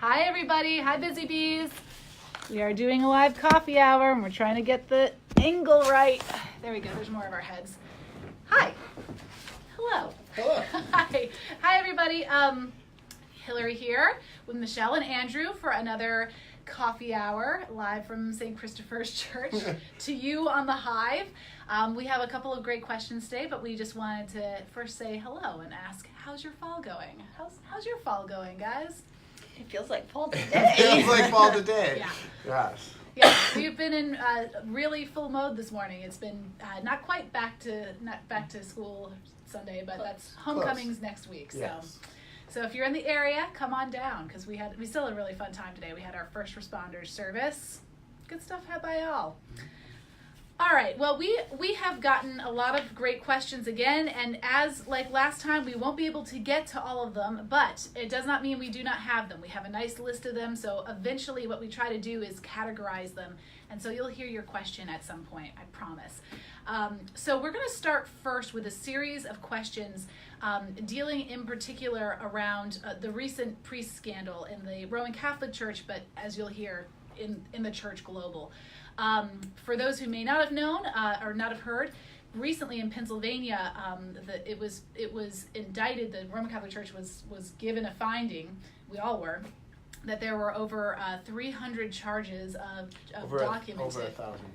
Hi everybody, hi Busy Bees. We are doing a live coffee hour and we're trying to get the angle right. There we go, there's more of our heads. Hi. Hello. Hello. Hi everybody. Hillary here with Michelle and Andrew for another coffee hour live from St. Christopher's Church to you on the Hive. We have a couple of great questions today, but we just wanted to first say hello and ask, how's your fall going? How's your fall going, guys? It feels like fall today. It feels like fall today. Yeah. Yes. Yeah, we've been in really full mode this morning. It's been not back to school Sunday, but that's homecoming's next week. So, Yes. so if you're in the area, come on down because we still had a really fun time today. We had our first responders service. Good stuff had by all. All right, well, we have gotten a lot of great questions again, and as like last time, we won't be able to get to all of them, but it does not mean we do not have them. We have a nice list of them, so eventually what we try to do is categorize them, and so you'll hear your question at some point, I promise. So we're going to start first with a series of questions dealing in particular around the recent priest scandal in the Roman Catholic Church, but as you'll hear, in the church global. For those who may not have known or not have heard, recently in Pennsylvania, it was indicted. The Roman Catholic Church was given a finding. We all were, that there were over 300 charges of documented. Over 1,000.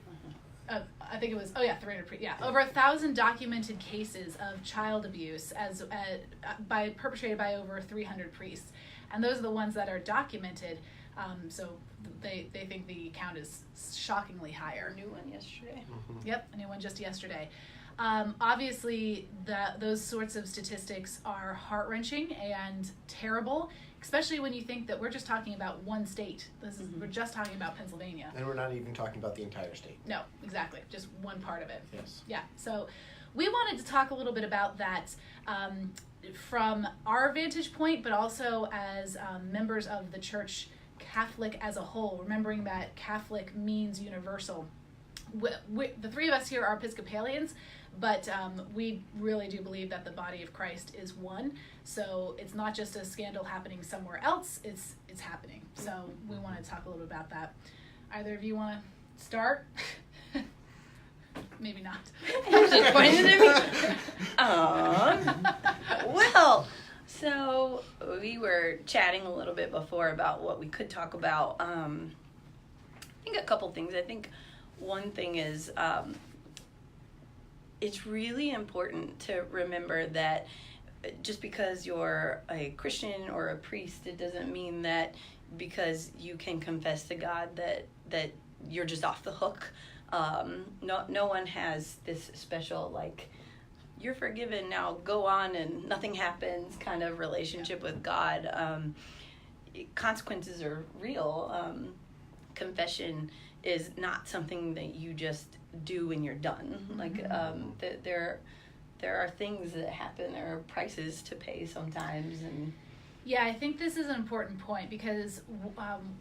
I think it was 300. Over 1,000 documented cases of child abuse perpetrated by over 300 priests, and those are the ones that are documented. So they think the count is shockingly higher. New one yesterday. Mm-hmm. Yep, a new one just yesterday. Obviously, those sorts of statistics are heart-wrenching and terrible, especially when you think that we're just talking about one state. We're just talking about Pennsylvania. And we're not even talking about the entire state. No, exactly, just one part of it. Yes. Yeah, so we wanted to talk a little bit about that from our vantage point, but also as members of the church Catholic as a whole, remembering that Catholic means universal. The three of us here are Episcopalians, but we really do believe that the body of Christ is one. So it's not just a scandal happening somewhere else, it's happening. So we want to talk a little bit about that. Either of you want to start? Maybe not. She pointed at me. Well, so we were chatting a little bit before about what we could talk about. I think a couple things. I think one thing is it's really important to remember that just because you're a Christian or a priest, it doesn't mean that because you can confess to God that you're just off the hook. No one has this special, like, you're forgiven, now go on and nothing happens kind of relationship with God. Consequences are real. Confession is not something that you just do when you're done. Like, there are things that happen. There are prices to pay sometimes, and yeah, I think this is an important point because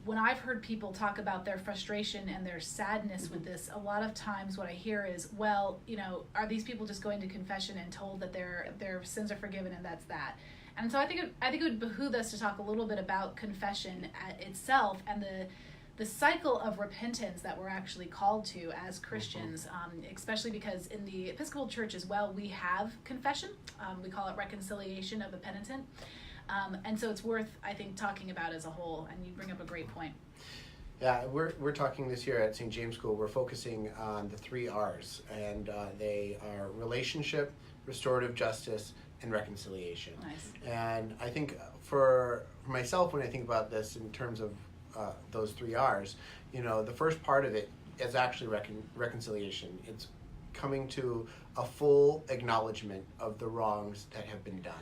when I've heard people talk about their frustration and their sadness with this, a lot of times what I hear is, well, are these people just going to confession and told that their sins are forgiven and that's that? And so I think it would behoove us to talk a little bit about confession itself and the cycle of repentance that we're actually called to as Christians, especially because in the Episcopal Church as well, we have confession. We call it reconciliation of the penitent. And so it's worth, I think, talking about as a whole, and you bring up a great point. Yeah, we're talking this year at St. James School. We're focusing on the 3 R's, and they are relationship, restorative justice, and reconciliation. Nice. And I think for myself, when I think about this in terms of those 3 R's, the first part of it is actually reconciliation. It's coming to a full acknowledgement of the wrongs that have been done.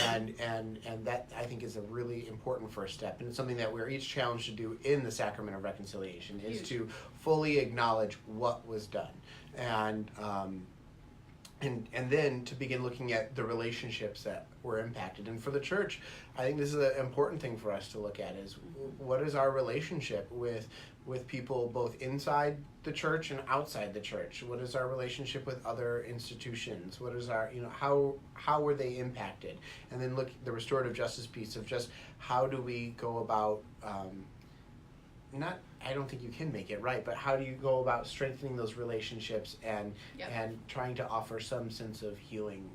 And that, I think, is a really important first step, and it's something that we're each challenged to do in the sacrament of reconciliation, is to fully acknowledge what was done. And and then to begin looking at the relationships that were impacted. And for the church, I think this is an important thing for us to look at is what is our relationship with people both inside the church and outside the church? What is our relationship with other institutions? What is our, how were they impacted? And then look the restorative justice piece of just how do we go about, I don't think you can make it right, but how do you go about strengthening those relationships and trying to offer some sense of healing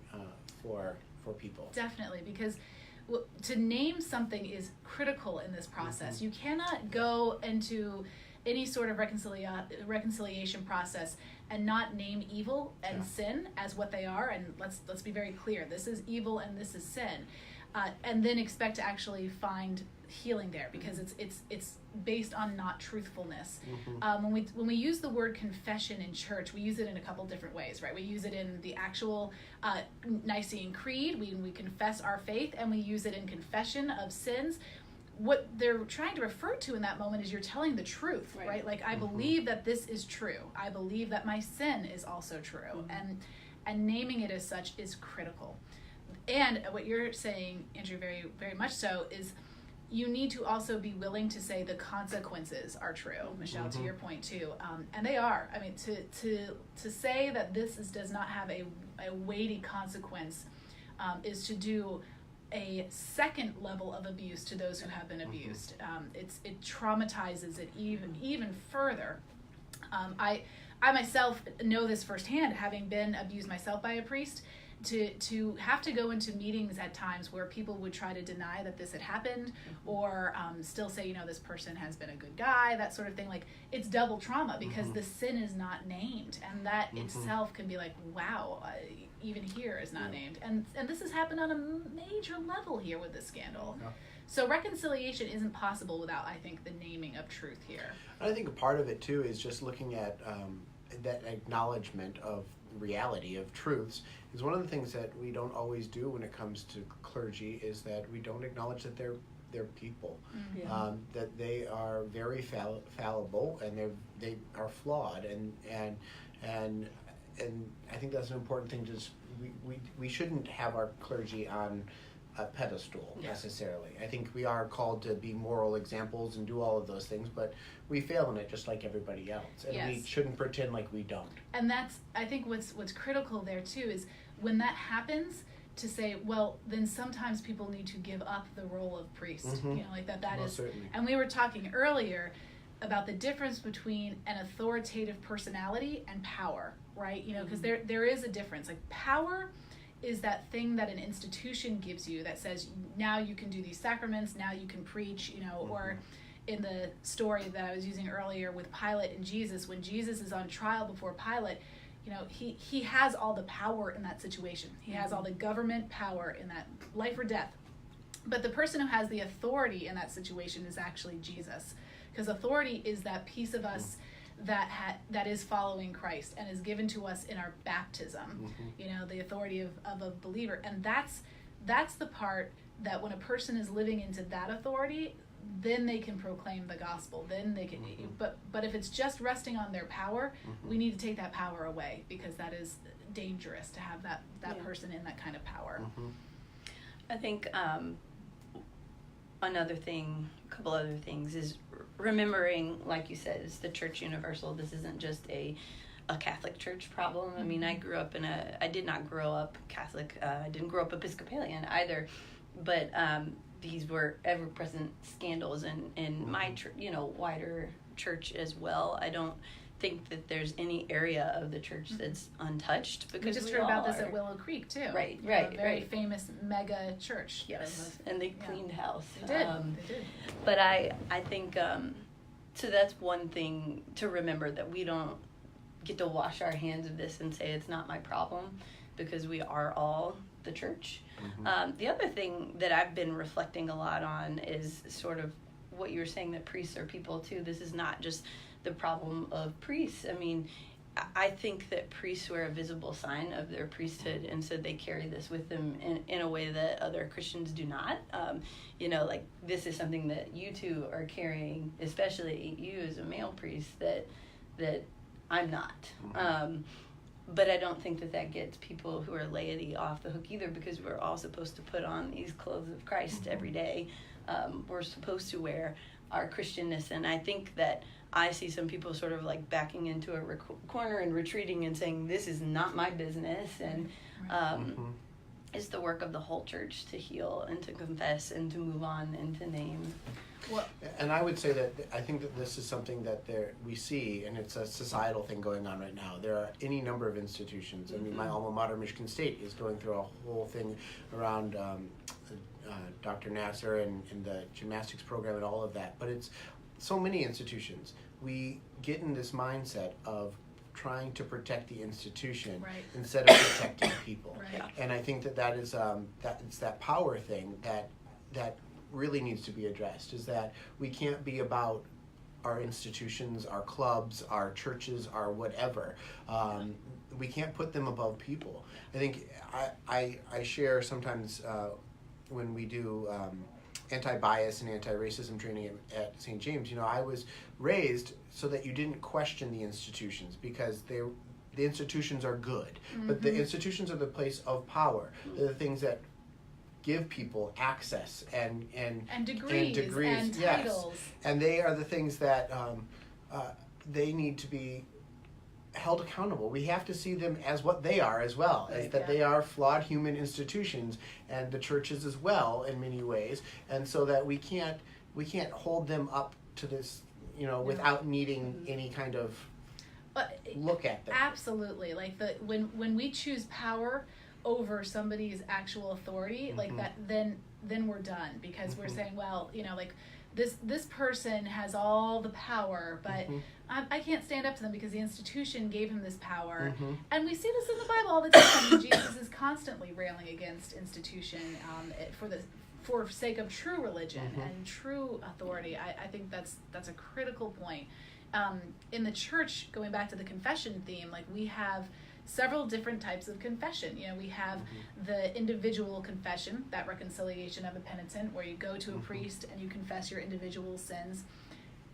for people? Definitely, because to name something is critical in this process. You cannot go into any sort of reconciliation process and not name evil and sin as what they are. And let's be very clear: this is evil and this is sin, and then expect to actually find healing there, because it's based on not truthfulness. When we use the word confession in church, we use it in a couple different ways, right? We use it in the actual Nicene Creed, we confess our faith, and we use it in confession of sins. What they're trying to refer to in that moment is you're telling the truth, right? Like, I believe that this is true. I believe that my sin is also true. And naming it as such is critical. And what you're saying, Andrew, very, very much so, is you need to also be willing to say the consequences are true. Michelle, to your point too, and they are. I mean, to say that this does not have a weighty consequence is to do a second level of abuse to those who have been abused. It traumatizes it even further. I myself know this firsthand, having been abused myself by a priest. To have to go into meetings at times where people would try to deny that this had happened, or still say, this person has been a good guy, that sort of thing. Like, it's double trauma because the sin is not named, and that itself can be like, wow, even here is not named. And this has happened on a major level here with this scandal. So reconciliation isn't possible without, I think, the naming of truth here. I think a part of it too is just looking at that acknowledgement of reality of truths is one of the things that we don't always do when it comes to clergy, is that we don't acknowledge that they're people, that they are very fallible, and they are flawed, and I think that's an important thing. We shouldn't have our clergy on a pedestal necessarily. I think we are called to be moral examples and do all of those things, but we fail in it just like everybody else, and we shouldn't pretend like we don't. And that's, I think, what's critical there too, is when that happens, to say, well, then sometimes people need to give up the role of priest. Like that Most is certainly. And we were talking earlier about the difference between an authoritative personality and power, right? Because there is a difference. Like, power is that thing that an institution gives you that says, now you can do these sacraments, now you can preach, or in the story that I was using earlier with Pilate and Jesus, when Jesus is on trial before Pilate, he has all the power in that situation. He has all the government power in that, life or death. But the person who has the authority in that situation is actually Jesus, because authority is that piece of us that is following Christ and is given to us in our baptism, the authority of a believer. And that's the part that when a person is living into that authority, then they can proclaim the gospel, then they can, but if it's just resting on their power, we need to take that power away, because that is dangerous to have that person in that kind of power. I think a couple other things is remembering, like you said, it's the church universal. This isn't just a Catholic church problem. I mean, I did not grow up Catholic. I didn't grow up Episcopalian either, but these were ever-present scandals in my wider church as well. I don't think that there's any area of the church that's untouched, because we just heard about this at Willow Creek too. Right, a very famous mega church. Yes, and they cleaned house. They did. But I think so. That's one thing to remember, that we don't get to wash our hands of this and say it's not my problem, because we are all the church. The other thing that I've been reflecting a lot on is sort of what you were saying, that priests are people too. This is not just the problem of priests. I mean, I think that priests were a visible sign of their priesthood, and so they carry this with them in a way that other Christians do not. Like, this is something that you two are carrying, especially you as a male priest, that I'm not. But I don't think that gets people who are laity off the hook either, because we're all supposed to put on these clothes of Christ every day. We're supposed to wear our Christianness, and I think that I see some people sort of like backing into a corner and retreating and saying, this is not my business, and it's the work of the whole church to heal and to confess and to move on and to name. Well, and I would say that I think that this is something that we see, and it's a societal thing going on right now. There are any number of institutions. I mean, my alma mater, Michigan State, is going through a whole thing around Dr. Nasser and the gymnastics program and all of that. But it's so many institutions. We get in this mindset of trying to protect the institution instead of protecting people. And I think that is that it's that power thing that really needs to be addressed, is that we can't be about our institutions, our clubs, our churches, our whatever. We can't put them above people. I think I share sometimes when we do anti-bias and anti-racism training at St. James, you know, I was raised so that you didn't question the institutions, because the institutions are good, but the institutions are the place of power. They're the things that give people access and degrees and titles. And they are the things that they need to be held accountable. We have to see them as what they are as well, as that they are flawed human institutions, and the churches as well in many ways, and so that we can't hold them up to this, you know, without needing any kind of look at them. Absolutely. Like when we choose power over somebody's actual authority, like that, then we're done, because we're saying, well, you know, like this person has all the power, but I can't stand up to them because the institution gave him this power. And we see this in the Bible all the time. Jesus is constantly railing against institution for sake of true religion and true authority. I think that's a critical point. In the church, going back to the confession theme, like we have several different types of confession. You know, we have the individual confession, that reconciliation of a penitent, where you go to a priest and you confess your individual sins.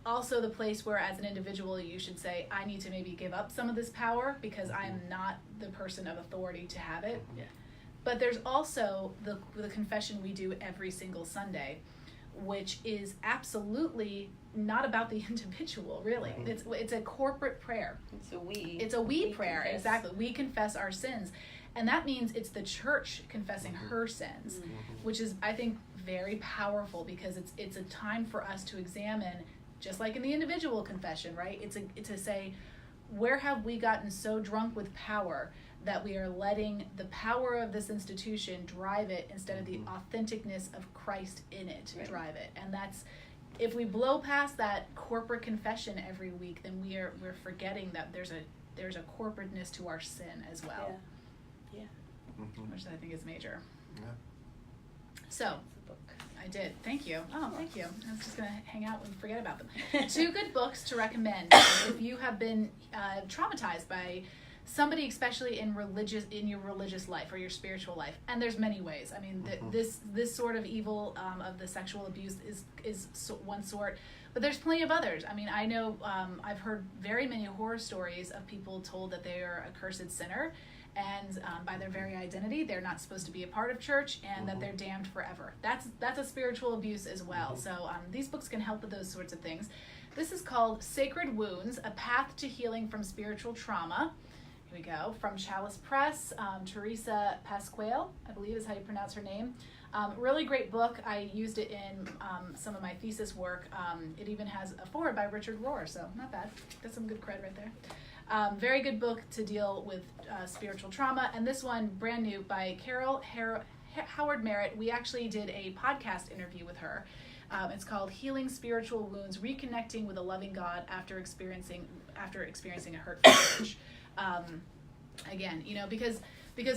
Also the place where, as an individual, you should say, I need to maybe give up some of this power because I am not the person of authority to have it. But there's also the confession we do every single Sunday, which is absolutely not about the individual, really. It's a corporate prayer. It's a we prayer, confess. Exactly. We confess our sins. And that means it's the church confessing her sins, which is, I think, very powerful, because it's a time for us to examine, just like in the individual confession, right? It's to say, where have we gotten so drunk with power that we are letting the power of this institution drive it instead of the authenticness of Christ in it drive it. And that's, if we blow past that corporate confession every week, then we're forgetting that there's a corporateness to our sin as well. Which I think is major. So I did. Thank you. Oh, thank you. I was just going to hang out and forget about them. 2 good books to recommend if you have been traumatized by somebody, especially in your religious life or your spiritual life. And there's many ways. I mean, this sort of evil of the sexual abuse is one sort, but there's plenty of others. I mean, I know I've heard very many horror stories of people told that they are a cursed sinner, and by their very identity, they're not supposed to be a part of church, and that they're damned forever. That's a spiritual abuse as well. So these books can help with those sorts of things. This is called Sacred Wounds, A Path to Healing from Spiritual Trauma. Here we go. From Chalice Press, Teresa Pasquale, I believe is how you pronounce her name. Really great book. I used it in some of my thesis work. It even has a foreword by Richard Rohr, so not bad. That's some good cred right there. Very good book to deal with spiritual trauma. And this one, brand new, by Carol Howard Merritt. We actually did a podcast interview with her. It's called Healing Spiritual Wounds, Reconnecting with a Loving God After Experiencing a Hurtful Church. Again, you know, because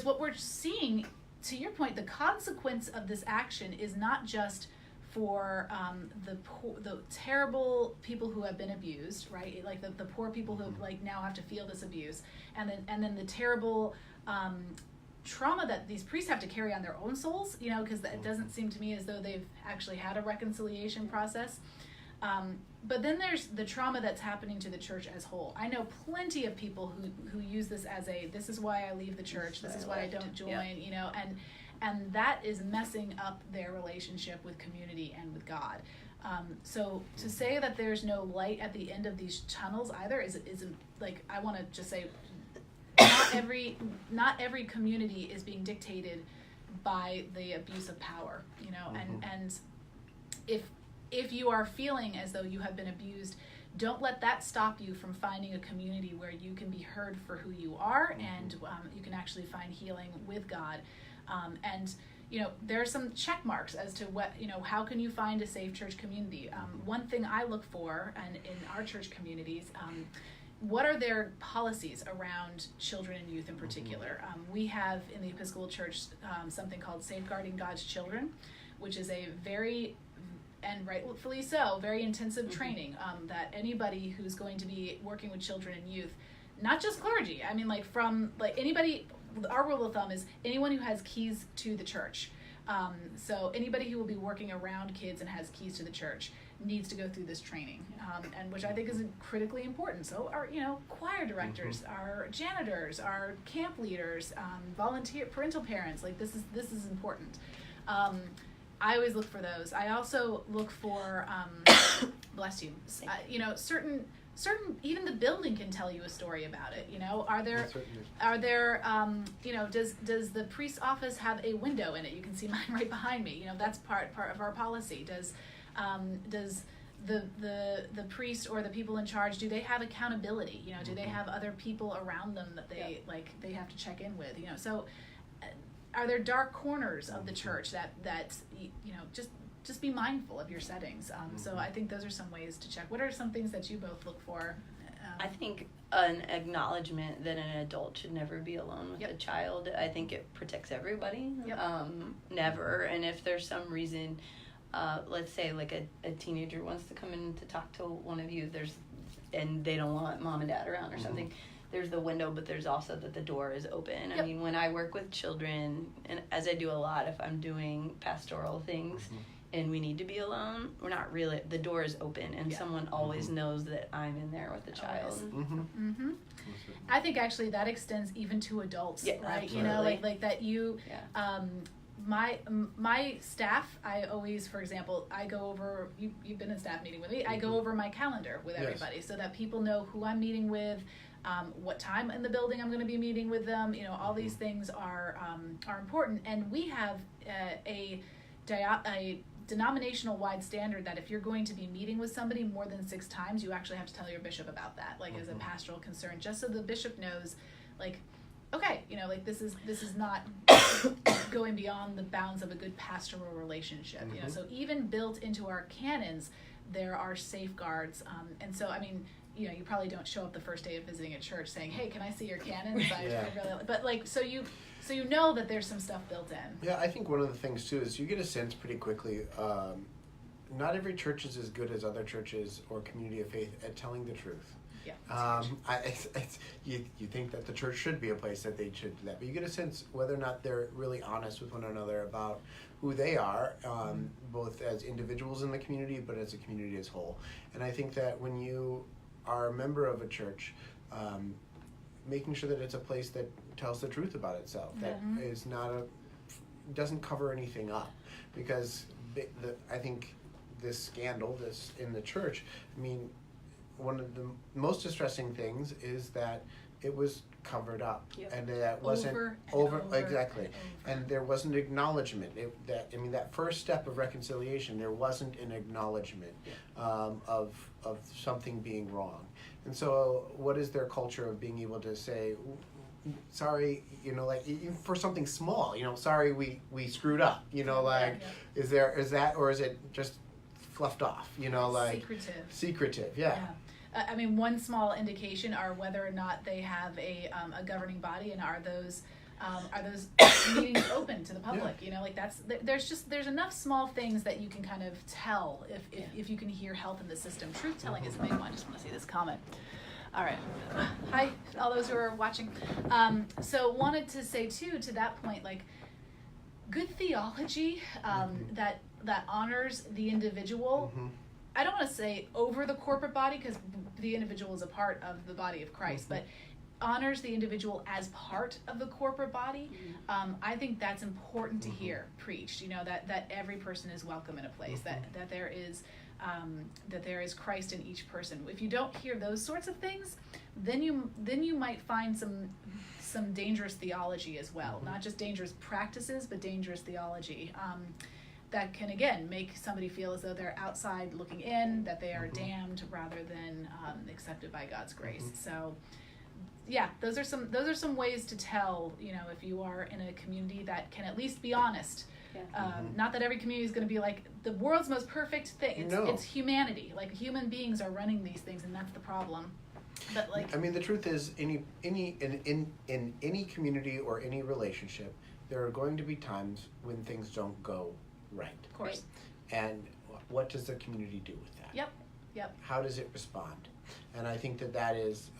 what we're seeing, to your point, the consequence of this action is not just for the terrible people who have been abused, right? Like the poor people who like now have to feel this abuse, and then the terrible trauma that these priests have to carry on their own souls, you know, because it doesn't seem to me as though they've actually had a reconciliation process. But then there's the trauma that's happening to the church as whole. I know plenty of people who use this as this is why I leave the church, this is why I don't join, you know, and that is messing up their relationship with community and with God. So to say that there's no light at the end of these tunnels either isn't like, I want to just say, not every community is being dictated by the abuse of power, you know, and if you are feeling as though you have been abused, don't let that stop you from finding a community where you can be heard for who you are, and you can actually find healing with God. And you know, there are some check marks as to what, you know, how can you find a safe church community? One thing I look for, and in our church communities, what are their policies around children and youth in particular? We have in the Episcopal Church something called Safeguarding God's Children, which is a very, and rightfully so, very intensive training that anybody who's going to be working with children and youth, not just clergy, I mean like from like anybody, our rule of thumb is anyone who has keys to the church. So anybody who will be working around kids and has keys to the church needs to go through this training, and which I think is critically important. So our, you know, choir directors, our janitors, our camp leaders, volunteer parental parents, like this is important. I always look for those. I also look for, bless you, you know, certain, even the building can tell you a story about it. You know, are there, you know, does the priest's office have a window in it? You can see mine right behind me. You know, that's part of our policy. Does the priest or the people in charge, do they have accountability? You know, do they have other people around them that they they have to check in with? You know, so. Are there dark corners of the church that you know, just be mindful of your settings. So I think those are some ways to check. What are some things that you both look for? I think an acknowledgement that an adult should never be alone with a child. I think it protects everybody. Never. And if there's some reason, let's say like a teenager wants to come in to talk to one of you, and they don't want mom and dad around or something. There's the window, but there's also that the door is open. I mean, when I work with children, and as I do a lot, if I'm doing pastoral things and we need to be alone, we're not really, the door is open, and someone always knows that I'm in there with the child. I think actually that extends even to adults, right? Absolutely. You know, like that you, my staff, I always, for example, I go over, you've been in staff meeting with me, I go over my calendar with everybody so that people know who I'm meeting with, what time in the building I'm going to be meeting with them. You know, all these things are important, and we have a denominational wide standard that if you're going to be meeting with somebody more than 6 times, you actually have to tell your bishop about that, like as a pastoral concern, just so the bishop knows, like, okay, you know, like this is not going beyond the bounds of a good pastoral relationship. You know, so even built into our canons, there are safeguards, and so I mean, you know, you probably don't show up the first day of visiting a church saying, "Hey, can I see your canons?" But like, so you know that there's some stuff built in. Yeah, I think one of the things too is you get a sense pretty quickly. Not every church is as good as other churches or community of faith at telling the truth. Yeah. You think that the church should be a place that they should do that, but you get a sense whether or not they're really honest with one another about who they are, both as individuals in the community, but as a community as whole. And I think that when you are a member of a church, making sure that it's a place that tells the truth about itself, that is doesn't cover anything up, because I think this scandal, in the church, I mean, one of the most distressing things is that it was covered up, and that wasn't over exactly, and there wasn't acknowledgement. That first step of reconciliation, there wasn't an acknowledgement of something being wrong. And so, what is their culture of being able to say, sorry, you know, like for something small, you know, sorry, we screwed up, you know, like is that, or is it just fluffed off, you know, like secretive, I mean, one small indication are whether or not they have a governing body, and are those meetings open to the public? You know, like there's enough small things that you can kind of tell if you can hear health in the system. Truth telling is a big one. I just want to see this comment. All right, hi all those who are watching. So wanted to say too, to that point, like good theology that honors the individual I don't want to say over the corporate body, because the individual is a part of the body of Christ, but honors the individual as part of the corporate body. I think that's important to hear preached, you know, that every person is welcome in a place, that there is Christ in each person. If you don't hear those sorts of things, then you might find some dangerous theology as well, not just dangerous practices, but dangerous theology. That can, again, make somebody feel as though they're outside looking in, that they are damned rather than accepted by God's grace. So, yeah, those are some ways to tell, you know, if you are in a community that can at least be honest. Not that every community is going to be like the world's most perfect thing. It's humanity. Like, human beings are running these things, and that's the problem. But like, I mean, the truth is, in any community or any relationship, there are going to be times when things don't go right. Of course. And what does the community do with that? Yep. How does it respond? And I think that is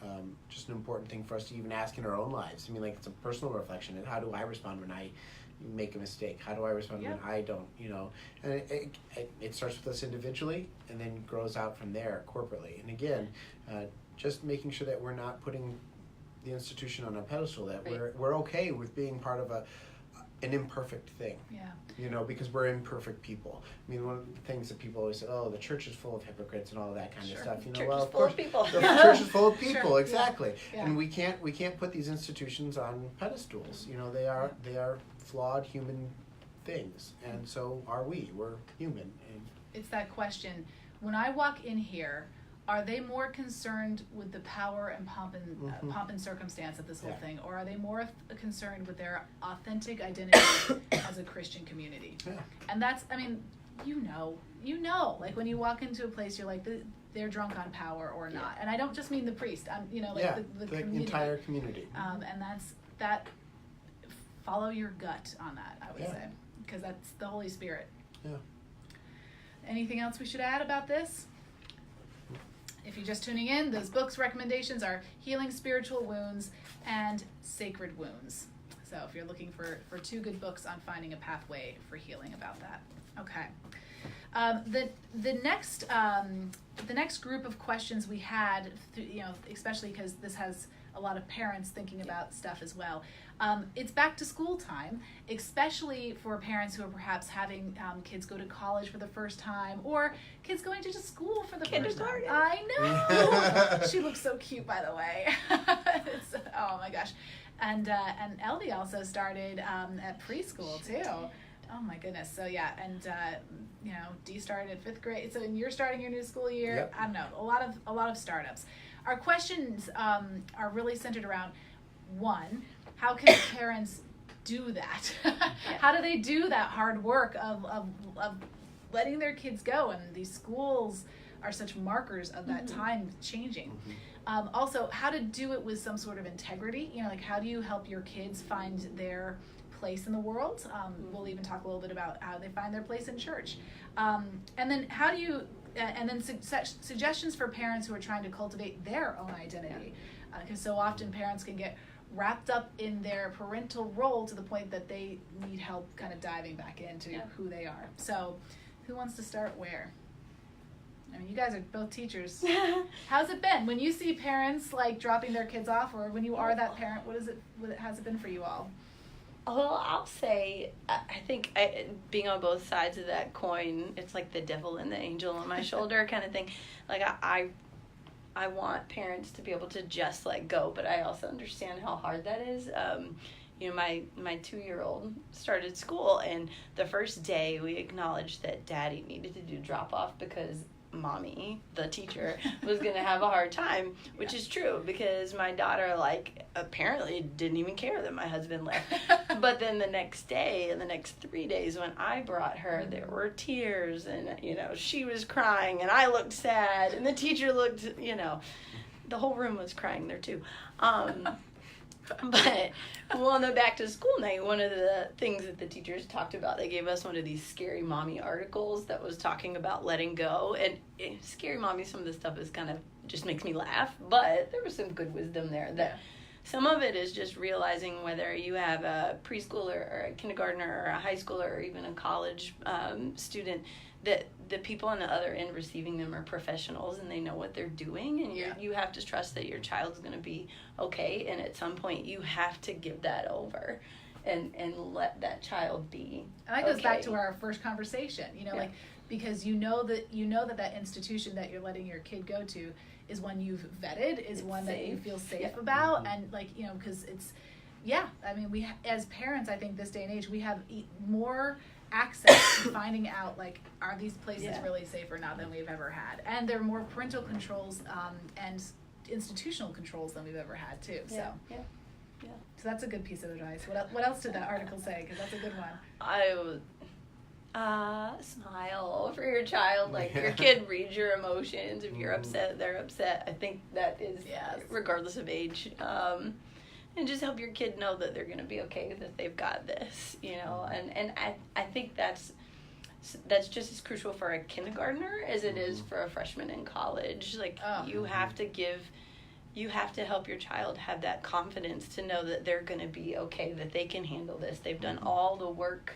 just an important thing for us to even ask in our own lives. I mean, like, it's a personal reflection. And how do I respond when I make a mistake? How do I respond when I don't, you know? And it starts with us individually and then grows out from there corporately. And again, just making sure that we're not putting the institution on a pedestal, that we're okay with being part of an imperfect thing. You know, because we're imperfect people. I mean, one of the things that people always say, oh, the church is full of hypocrites and all of that kind of stuff. You know, well, of course, the church is full of people, exactly. And we can't put these institutions on pedestals. You know, they are flawed human things, and so are we. We're human. And it's that question. When I walk in here, are they more concerned with the power and pomp and circumstance of this whole thing, or are they more concerned with their authentic identity as a Christian community? And that's, I mean, you know, like when you walk into a place, you're like, they're drunk on power or not. And I don't just mean the priest. I'm, you know, like the community. Entire community. And that. Follow your gut on that, I would say, because that's the Holy Spirit. Anything else we should add about this? If you're just tuning in, those books recommendations are Healing Spiritual Wounds and Sacred Wounds. So if you're looking for two good books on finding a pathway for healing about that. Okay. The next group of questions we had, you know, especially because this has a lot of parents thinking about stuff as well. It's back to school time, especially for parents who are perhaps having kids go to college for the first time, or kids going to just school for the first time. I know. She looks so cute, by the way. Oh my gosh. And Elvie also started at preschool too. Oh my goodness. So yeah, and you know, Dee started at 5th grade. So you're starting your new school year. I don't know. A lot of startups. Our questions are really centered around, one, how can parents do that? How do they do that hard work of letting their kids go? And these schools are such markers of that time changing. Also, how to do it with some sort of integrity. You know, like, how do you help your kids find their place in the world? We'll even talk a little bit about how they find their place in church. And then how do you... and then suggestions for parents who are trying to cultivate their own identity. Because so often parents can get wrapped up in their parental role to the point that they need help kind of diving back into who they are. So who wants to start where? I mean, you guys are both teachers. How's it been? When you see parents like dropping their kids off, or when you are that parent, how's it been for you all? Well, I'll say, I think being on both sides of that coin, it's like the devil and the angel on my shoulder kind of thing. Like, I want parents to be able to just let go, but I also understand how hard that is. You know, my 2-year-old started school, and the first day we acknowledged that Daddy needed to do drop-off because Mommy, the teacher, was going to have a hard time, which is true, because my daughter, like, apparently didn't even care that my husband left. But then the next day and the next 3 days when I brought her, there were tears, and, you know, she was crying, and I looked sad, and the teacher looked, you know, the whole room was crying there too. But on the back to school night, one of the things that the teachers talked about, they gave us one of these Scary Mommy articles that was talking about letting go. And Scary Mommy, some of the stuff is kind of just makes me laugh, but there was some good wisdom there some of it is just realizing whether you have a preschooler or a kindergartner or a high schooler or even a college student, that the people on the other end receiving them are professionals and they know what they're doing, and you have to trust that your child's going to be okay, and at some point you have to give that over and let that child be. And that goes back to our first conversation, like, because you know that institution that you're letting your kid go to is one you've vetted, is one that you feel safe about, and like, because it's, I mean, we as parents, I think this day and age, we have more access to finding out, like, are these places really safe or not than we've ever had, and there are more parental controls and institutional controls than we've ever had too. So that's a good piece of advice. What else did that article say? Because that's a good one. I would smile for your child. Like, your kid reads your emotions. If you're upset, they're upset. I think that is regardless of age. And just help your kid know that they're going to be okay, that they've got this, and I think that's just as crucial for a kindergartner as it is for a freshman in college. Like, you have to help your child have that confidence to know that they're going to be okay, that they can handle this. They've done all the work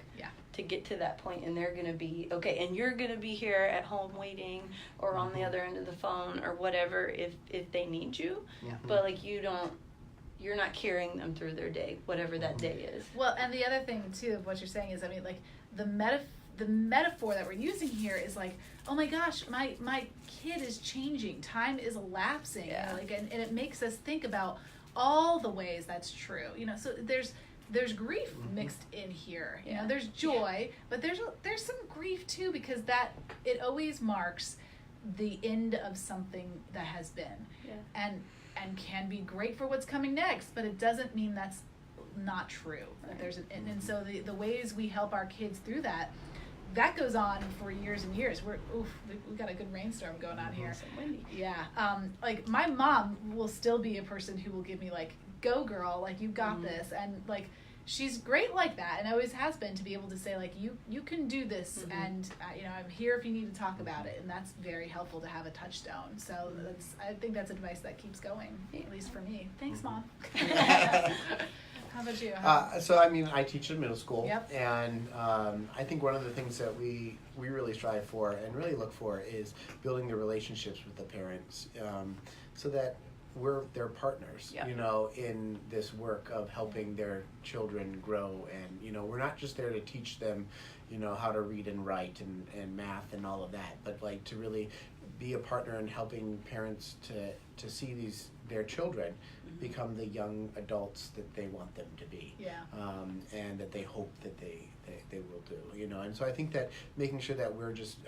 to get to that point, and they're going to be okay. And you're going to be here at home waiting or on the other end of the phone or whatever if they need you. But, like, you're not carrying them through their day, whatever that day is. Well, and the other thing too of what you're saying is, I mean, like, the metaphor that we're using here is like, oh my gosh, my kid is changing, time is elapsing, like, and it makes us think about all the ways that's true. So there's grief mixed in here. There's joy, but there's some grief too, because that it always marks the end of something that has been. And can be great for what's coming next, but it doesn't mean that's not true. Right. And so the ways we help our kids through that goes on for years and years. We got a good rainstorm going on here. So windy. Like, my mom will still be a person who will give me, like, go girl, like, you got this, and like, she's great like that, and always has been, to be able to say, like, you can do this, and I'm here if you need to talk about it, and that's very helpful to have a touchstone. So I think that's advice that keeps going, at least for me. Thanks, Mom. How about you? So I mean, I teach in middle school, Yep. and I think one of the things that we really strive for and really look for is building the relationships with the parents, so that we're their partners, in this work of helping their children grow. And, we're not just there to teach them, how to read and write and math and all of that, but, like, to really be a partner in helping parents to see their children become the young adults that they want them to be. And that they hope that they will do, And so I think that making sure that we're just,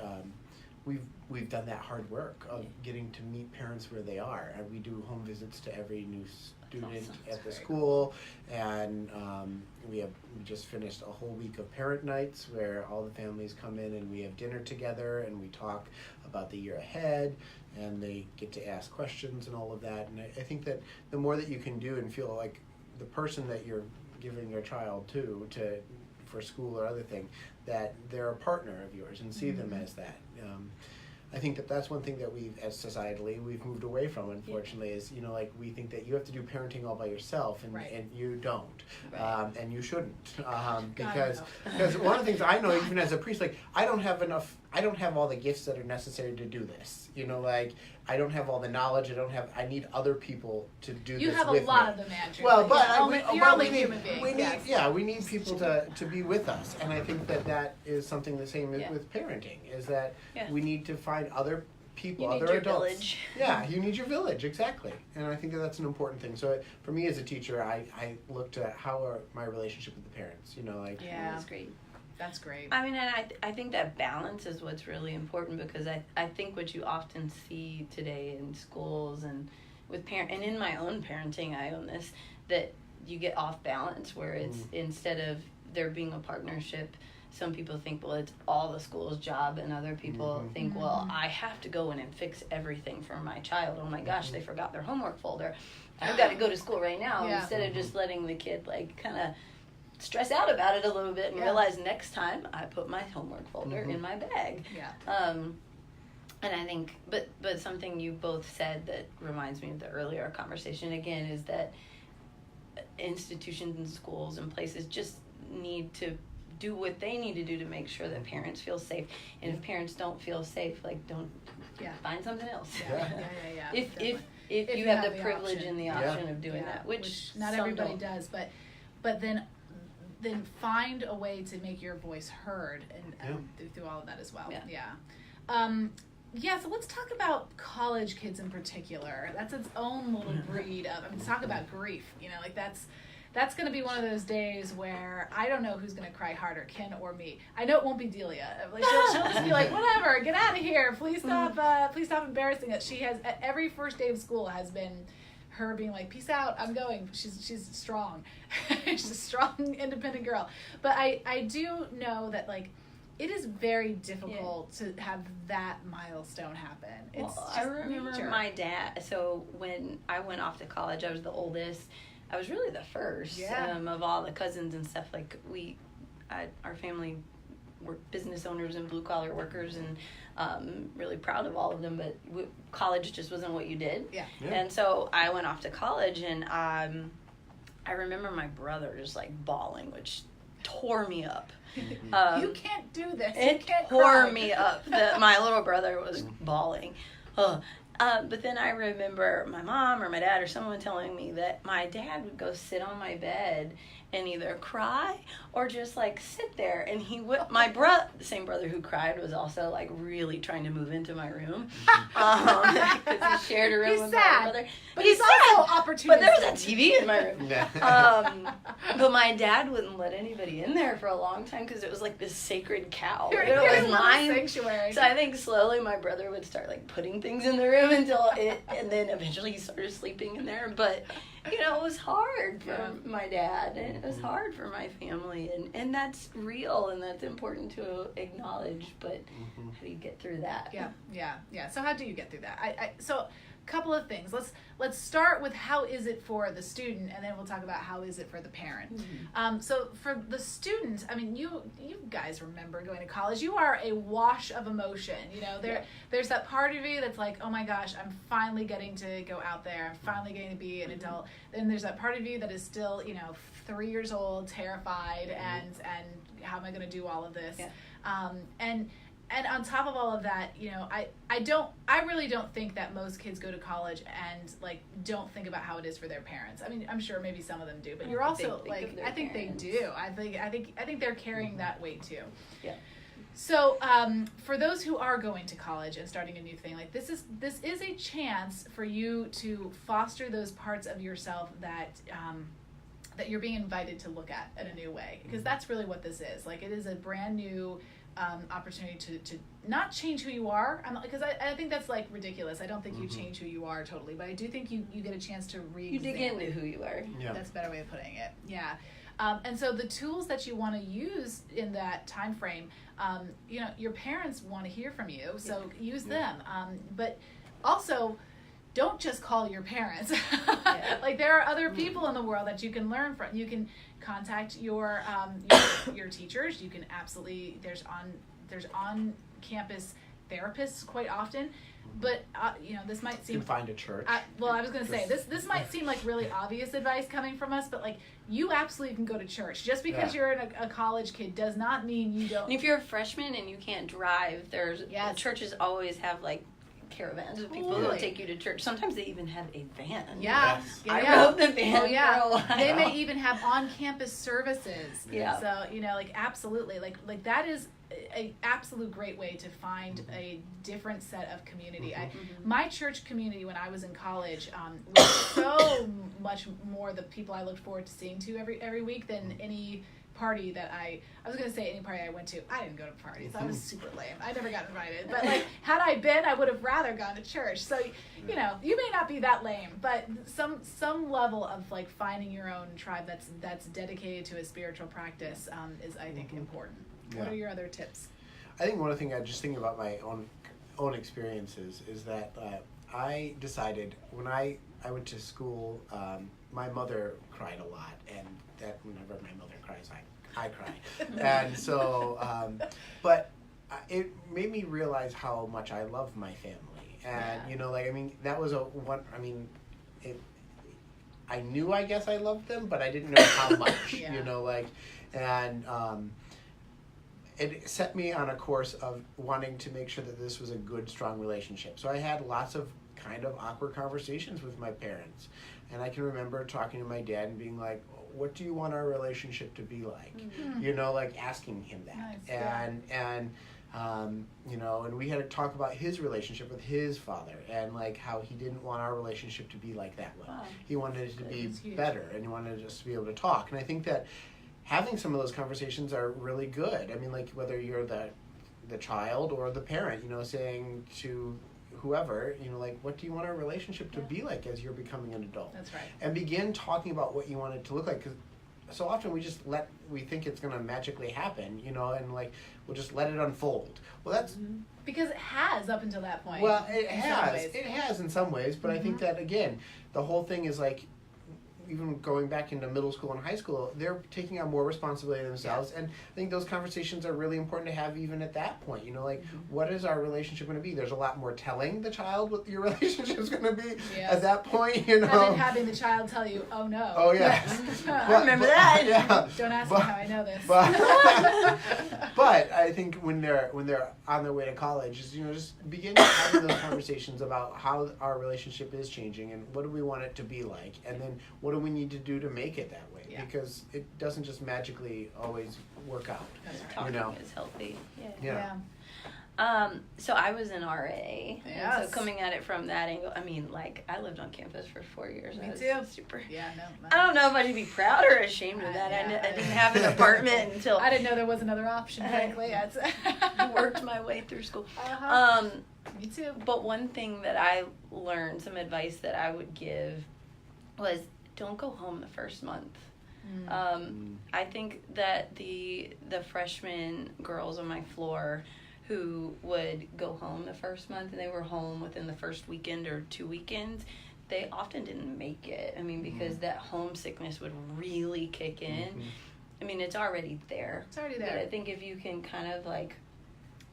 we've done that hard work of getting to meet parents where they are, and we do home visits to every new student at the school, and we just finished a whole week of parent nights where all the families come in and we have dinner together and we talk about the year ahead, and they get to ask questions and all of that. And I think that the more that you can do and feel like the person that you're giving your child to for school or other thing, that they're a partner of yours, and see them as that. I think that that's one thing that as societally, we've moved away from, unfortunately, is, like, we think that you have to do parenting all by yourself, and, and you don't, and you shouldn't, because one of the things I know, even as a priest, like, I don't have all the gifts that are necessary to do this, like, I don't have all the knowledge, I need other people to do this with me. You have a lot of them, Andrew. Well, but you're only human beings. We need people to be with us, and I think that is something the same with parenting, is that we need to find other people, other adults. Village. Yeah, you need your village, exactly. And I think that's an important thing. So for me as a teacher, I looked at how are my relationship with the parents, like. Yeah, that's great. That's great. I mean, and I think that balance is what's really important, because I think what you often see today in schools and with and in my own parenting, I own this, that you get off balance, where it's instead of there being a partnership, some people think, well, it's all the school's job, and other people think, well, I have to go in and fix everything for my child. Oh my gosh, they forgot their homework folder. I've got to go to school right now, instead of just letting the kid, like, kind of stress out about it a little bit and realize next time I put my homework folder in my bag. And I think, but something you both said that reminds me of the earlier conversation again is that institutions and schools and places just need to do what they need to do to make sure that parents feel safe. And if parents don't feel safe, like, don't find something else. Yeah. If you have the privilege and the option of doing that, which not everybody does, but then find a way to make your voice heard and through all of that as well. So let's talk about college kids in particular. That's its own little breed of, talk about grief, like that's going to be one of those days where I don't know who's going to cry harder, Ken or me. I know it won't be Delia. Like she'll just be like, whatever, get out of here. Please stop embarrassing us. She has, every first day of school has been her being like, peace out, I'm going. She's strong. She's a strong, independent girl. But I do know that, like, it is very difficult to have that milestone happen. I remember my dad, so when I went off to college, I was the oldest. I was really the first of all the cousins and stuff. Like, our family were business owners and blue-collar workers, and really proud of all of them, but college just wasn't what you did. And so I went off to college, and I remember my brother just, like, bawling, which tore me up. You can't do this. It tore me up that my little brother was bawling. But then I remember my mom or my dad or someone telling me that my dad would go sit on my bed and either cry or just, like, sit there. And he would, the same brother who cried was also, like, really trying to move into my room. Because he shared a room with my brother. But he's also opportunistic. But there was a TV in my room. But my dad wouldn't let anybody in there for a long time because it was like this sacred cow. It was mine. Sanctuary. So I think slowly my brother would start, like, putting things in the room and then eventually he started sleeping in there. But, it was hard for my dad, and it was hard for my family, and that's real, and that's important to acknowledge, but how do you get through that? Yeah. So how do you get through that? So couple of things. Let's start with how is it for the student, and then we'll talk about how is it for the parent. So for the student, you guys remember going to college. You are a wash of emotion. There's that part of you that's like, oh my gosh, I'm finally getting to go out there. I'm finally getting to be an adult. Then there's that part of you that is still, 3 years old, terrified, and how am I going to do all of this? And on top of all of that, I really don't think that most kids go to college and, like, don't think about how it is for their parents. I'm sure maybe some of them do, but you're also, like, I think they do. I think they're carrying that weight too. Yeah. So for those who are going to college and starting a new thing, like, this is a chance for you to foster those parts of yourself that you're being invited to look at in a new way, because that's really what this is. Like, it is a brand new opportunity to not change who you are, because I think that's, like, ridiculous. I don't think you change who you are totally, but I do think you get a chance to you dig into who you are. That's a better way of putting it. And so the tools that you want to use in that time frame, your parents want to hear from you, so use them, but also don't just call your parents. Like, there are other people in the world that you can learn from. You can contact your teachers. You can absolutely, there's on campus therapists quite often, but this might seem, you can find a church. I was going to say this might seem like really obvious advice coming from us, but, like, you absolutely can go to church. Just because you're a college kid does not mean you don't. And if you're a freshman and you can't drive, churches always have, like, caravans of people who will take you to church. Sometimes they even have a van. I rode the van for a while. They may even have on-campus services. So, like, absolutely. Like that is a absolute great way to find a different set of community. My church community when I was in college was so much more the people I looked forward to seeing every week than any party that I was going to say any party I went to. I didn't go to parties. I was super lame. I never got invited. But, like, had I been, I would have rather gone to church. So, you may not be that lame, but some level of, like, finding your own tribe that's dedicated to a spiritual practice is, I think, important. What are your other tips? I think one of the things I just thinking about my own experiences is that I decided when I went to school, my mother cried a lot, and that whenever my mother cries, I cry. And so, but it made me realize how much I love my family. And, that was I knew, I guess, I loved them, but I didn't know how much, Yeah. you know, like, and it set me on a course of wanting to make sure that this was a good, strong relationship. So I had lots of kind of awkward conversations with my parents. And I can remember talking to my dad and being like, what do you want our relationship to be like? Mm-hmm. You know, like asking him that. Nice, And you know, and we had to talk about his relationship with his father and like how he didn't want our relationship to be like that way. Wow. He wanted it to be That's huge. better, and he wanted us to be able to talk. And I think that having some of those conversations are really good. I mean, like whether you're the child or the parent, you know, saying to whoever, you know, like, what do you want our relationship to be like as you're becoming an adult? That's right. And begin talking about what you want it to look like, because so often we think it's going to magically happen, you know, and like we'll just let it unfold. Well, that's Because it has up until that point. well, it in some has ways. it has in some ways, but I think that again, the whole thing is like, even going back into middle school and high school, they're taking on more responsibility themselves, and I think those conversations are really important to have even at that point. You know, like what is our relationship going to be? There's a lot more telling the child what your relationship is going to be Yes. at that point. You know, And then having the child tell you, "Oh no." oh yeah, I remember that. Yeah, Don't ask me but- how I know this. but I think when they're on their way to college, is, you know, just begin having those conversations about how our relationship is changing and what do we want it to be like, and then what do we need to do to make it that way, Yeah. because it doesn't just magically always work out. That's right. Talking You know. is healthy. Yeah. Yeah. So I was an RA. And Yes. so coming at it from that angle, I mean, like, I lived on campus for 4 years. Me I was too. Super. Yeah, no. I don't know if I should be proud or ashamed of that. Yeah. I didn't have an apartment until I didn't know there was another option, frankly. I worked my way through school. Uh-huh. Me too. But one thing that I learned, some advice that I would give, was don't go home the first month. I think that the freshman girls on my floor who would go home the first month and they were home within the first weekend or 2 weekends, they often didn't make it. I mean, because that homesickness would really kick in. I mean, it's already there. It's already But there. I think if you can kind of like,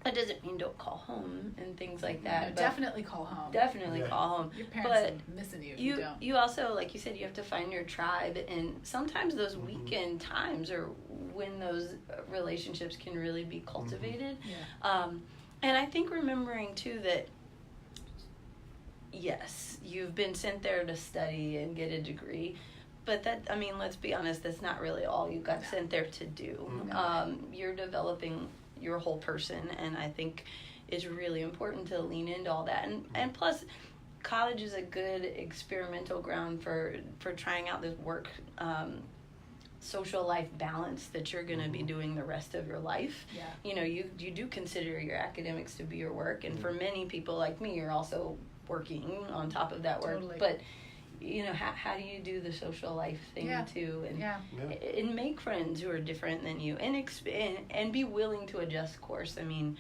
that doesn't mean don't call home and things like that. No, but definitely call home. definitely Yeah. call home. Your parents But are missing you if you don't. You also, like you said, you have to find your tribe, and sometimes those weekend times are when those relationships can really be cultivated. Yeah. And I think remembering too that yes, you've been sent there to study and get a degree, but that, I mean, let's be honest, that's not really all you got sent there to do. You're developing your whole person, and I think it's really important to lean into all that. And plus, college is a good experimental ground for trying out this work, social life balance that you're going to be doing the rest of your life. Yeah. You know, you do consider your academics to be your work, and for many people like me, you're also working on top of that work. Totally. But you know, how do you do the social life thing too, and and make friends who are different than you, and be willing to adjust course. I mean,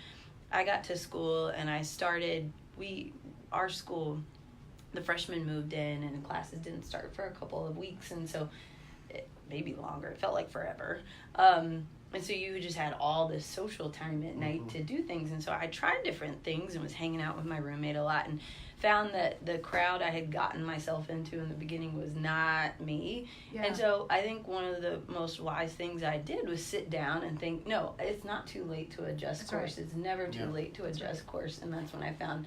I got to school and I started. Our school, the freshmen moved in and classes didn't start for a couple of weeks, and so maybe longer. It felt like forever. And so you just had all this social time at night to do things. And so I tried different things and was hanging out with my roommate a lot and found that the crowd I had gotten myself into in the beginning was not me. Yeah. And so I think one of the most wise things I did was sit down and think, no, it's not too late to adjust That's course. right. It's never too Yeah. late to adjust course. And that's when I found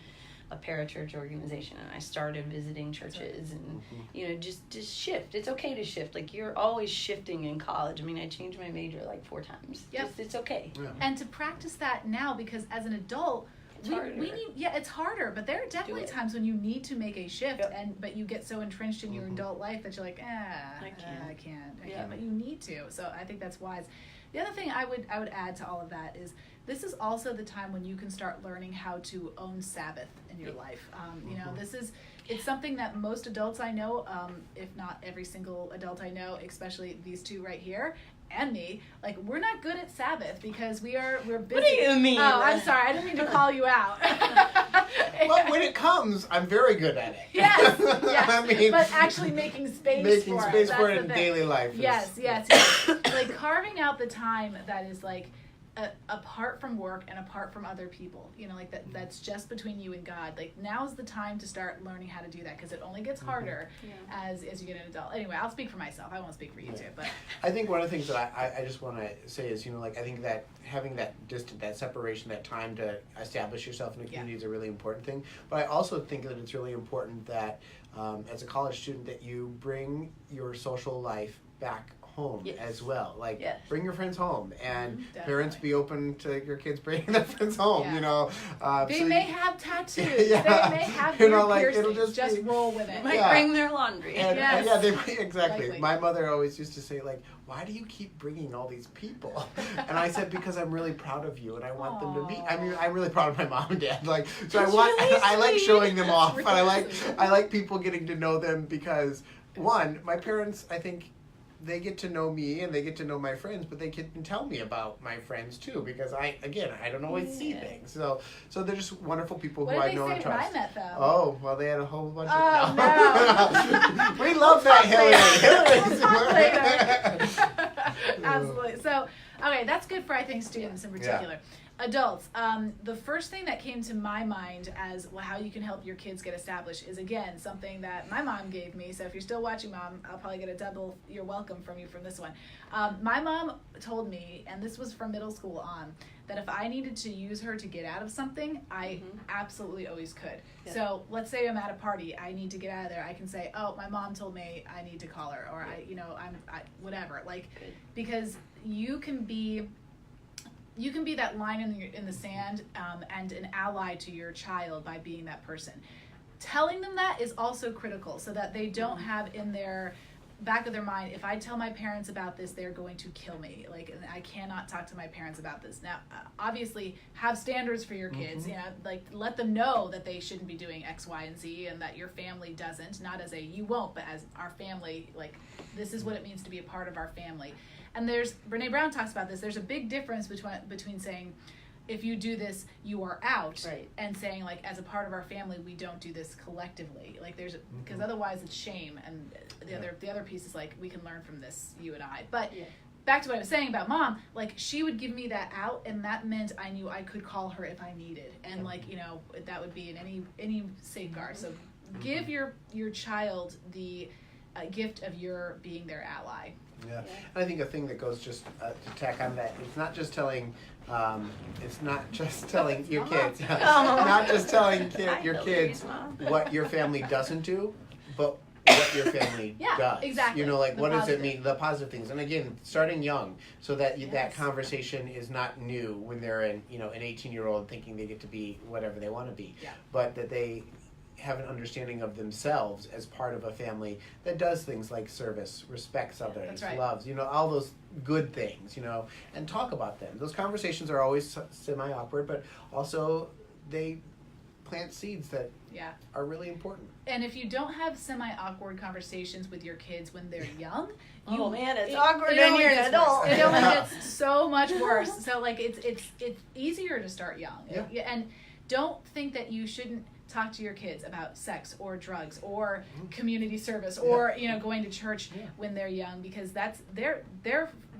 a parachurch organization, and I started visiting churches and you know, just shift. It's okay to shift. Like, you're always shifting in college. I mean, I changed my major like 4 times. Yep. It's okay. Yeah. And to practice that now, because as an adult, It's we harder. need, it's harder, but there are definitely it. times when you need to make a shift, Yep. but you get so entrenched in your adult life that you're like, I can't. can't, but you need to. So I think that's wise. The other thing I would add to all of that is this is also the time when you can start learning how to own Sabbath in your life. You know, it's something that most adults I know, if not every single adult I know, especially these two right here, and me, like, we're not good at Sabbath because we're busy. What do you mean? Oh, I'm sorry. I didn't mean to call you out. Well, when it comes, I'm very good at it. Yes, I mean, but actually making space for it. for it That's in the thing. daily life. Yes. Like carving out the time that is like apart from work and apart from other people, like that's just between you and God. Like, now's the time to start learning how to do that, because it only gets harder as you get an adult. Anyway, I'll speak for myself. I won't speak for you two, but I think one of the things that I just want to say is, I think that having that distance, that separation, that time to establish yourself in a community is a really important thing. But I also think that it's really important that as a college student that you bring your social life back home as well. Like, bring your friends home, and parents be open to your kids bringing their friends home. They may have tattoos. They may have piercings. It'll just roll with it. Might bring their laundry. And they might, exactly. Likely. My mother always used to say, like, why do you keep bringing all these people? And I said, because I'm really proud of you and I want them to meet. I mean, I'm really proud of my mom and dad. Like, so I like showing them off, but I like people getting to know them, because one, my parents, I think, they get to know me and they get to know my friends, but they can tell me about my friends too, because I don't always see things. So they're just wonderful people who I know and trust. What did they say when I met them? Oh, well, they had a whole bunch of... No. We love that, Hillary. Absolutely. So, okay, that's good for, I think, students in particular. Yeah. Adults, the first thing that came to my mind as how you can help your kids get established is, again, something that my mom gave me. So if you're still watching, Mom, I'll probably get a double you're welcome from you from this one. My mom told me, and this was from middle school on, that if I needed to use her to get out of something, I absolutely always could. Yeah. So let's say I'm at a party, I need to get out of there. I can say, oh, my mom told me I need to call her, or I whatever. Like, because you can be that line in the sand and an ally to your child by being that person. Telling them that is also critical, so that they don't have in their back of their mind, if I tell my parents about this, they're going to kill me. Like, I cannot talk to my parents about this. Now, obviously, have standards for your kids. Like, let them know that they shouldn't be doing X, Y, and Z, and that your family doesn't. Not as a you won't, but as our family. Like, this is what it means to be a part of our family. And Brene Brown talks about this. There's a big difference between saying, if you do this, you are out, and saying, like, as a part of our family, we don't do this collectively. Like, because otherwise it's shame, and the other piece is, like, we can learn from this, you and I. But back to what I was saying about Mom, like, she would give me that out, and that meant I knew I could call her if I needed, and like, that would be in any safeguard. So give your child the gift of your being their ally. Yeah, and I think a thing that goes just to tack on that, it's not just telling your kids, not just telling your kids what your family doesn't do, but what your family does. Exactly. Like, what does it mean? The positive things, and again, starting young, so that that conversation is not new when they're an 18-year-old thinking they get to be whatever they want to be, but that they have an understanding of themselves as part of a family that does things like service, respects others, loves, all those good things, and talk about them. Those conversations are always semi-awkward, but also they plant seeds that are really important. And if you don't have semi-awkward conversations with your kids when they're young, it's awkward when you're an adult. It only gets so much worse. So, like, it's easier to start young. And don't think that you shouldn't talk to your kids about sex or drugs or community service or going to church when they're young, because they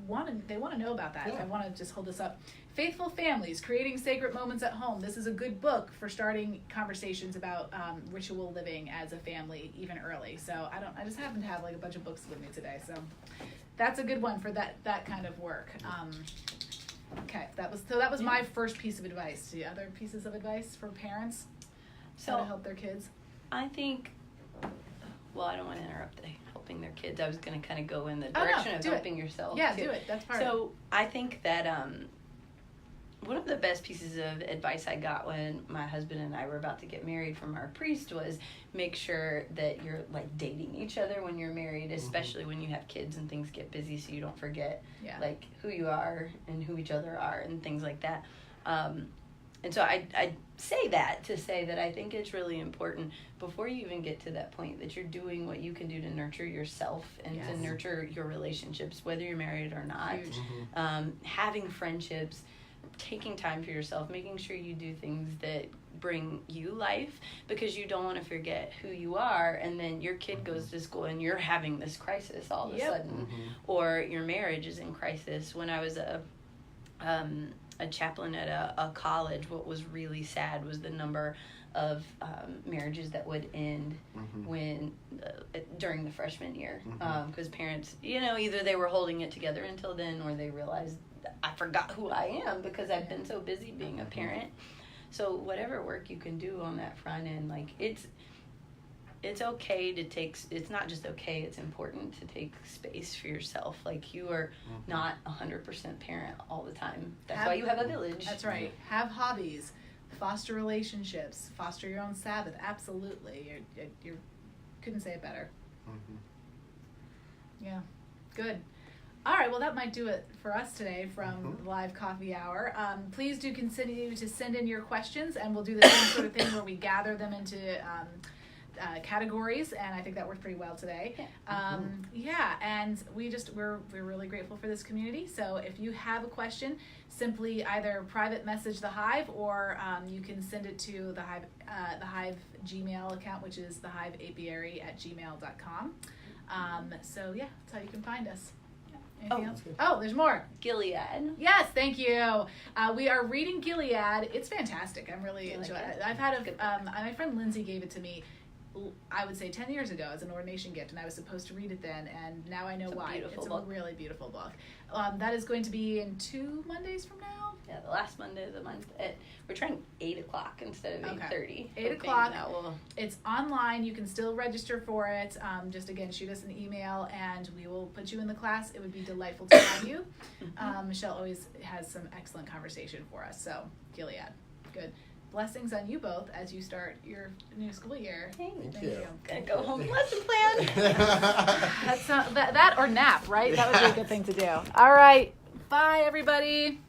want to know about that. I want to just hold this up. Faithful Families, Creating Sacred Moments at Home. This is a good book for starting conversations about ritual living as a family even early. So I just happen to have, like, a bunch of books with me today. So that's a good one for that kind of work. Okay, that was my first piece of advice. The other pieces of advice for parents? How to help their kids? I think, I don't want to interrupt helping their kids. I was going to kind of go in the direction of helping yourself. Yeah, do it. That's part of it. So I think that one of the best pieces of advice I got when my husband and I were about to get married from our priest was make sure that you're, like, dating each other when you're married, especially when you have kids and things get busy, so you don't forget like who you are and who each other are and things like that. And so I say that to say that I think it's really important before you even get to that point that you're doing what you can do to nurture yourself and to nurture your relationships, whether you're married or not. Having friendships, taking time for yourself, making sure you do things that bring you life, because you don't want to forget who you are, and then your kid goes to school and you're having this crisis all of a sudden, or your marriage is in crisis. When I was a chaplain at a college, what was really sad was the number of marriages that would end when during the freshman year, because parents, either they were holding it together until then, or they realized I forgot who I am because I've been so busy being a parent. So whatever work you can do on that front end, like it's okay to take, it's not just okay, it's important to take space for yourself. Like you are not 100% parent all the time. That's why you have a village. That's right. Have hobbies, foster relationships, foster your own Sabbath. Absolutely. You couldn't say it better. Yeah. Good. All right, well, that might do it for us today from the Live Coffee Hour. Please do continue to send in your questions, and we'll do the same sort of thing where we gather them into categories, and I think that worked pretty well today. Yeah, and we're really grateful for this community. So if you have a question, simply either private message the Hive, or you can send it to the Hive Gmail account, which is thehiveapiary@gmail.com. So yeah, that's how you can find us. Anything else? Oh, there's more. Gilead. Yes, thank you. We are reading Gilead. It's fantastic. I'm really enjoying it. I've had my friend Lindsay gave it to me, I would say 10 years ago as an ordination gift, and I was supposed to read it then, and now I know why. It's a really beautiful book. That is going to be in 2 Mondays from now. Yeah, the last Monday of the month. We're trying 8 o'clock instead of 8:30. 8 o'clock. It's online. You can still register for it. Just again, shoot us an email, and we will put you in the class. It would be delightful to have you. Michelle always has some excellent conversation for us. So, Gilead. Good. Blessings on you both as you start your new school year. Thank you. Gonna go home lesson plan. That or nap, right? That would be a good thing to do. All right. Bye, everybody.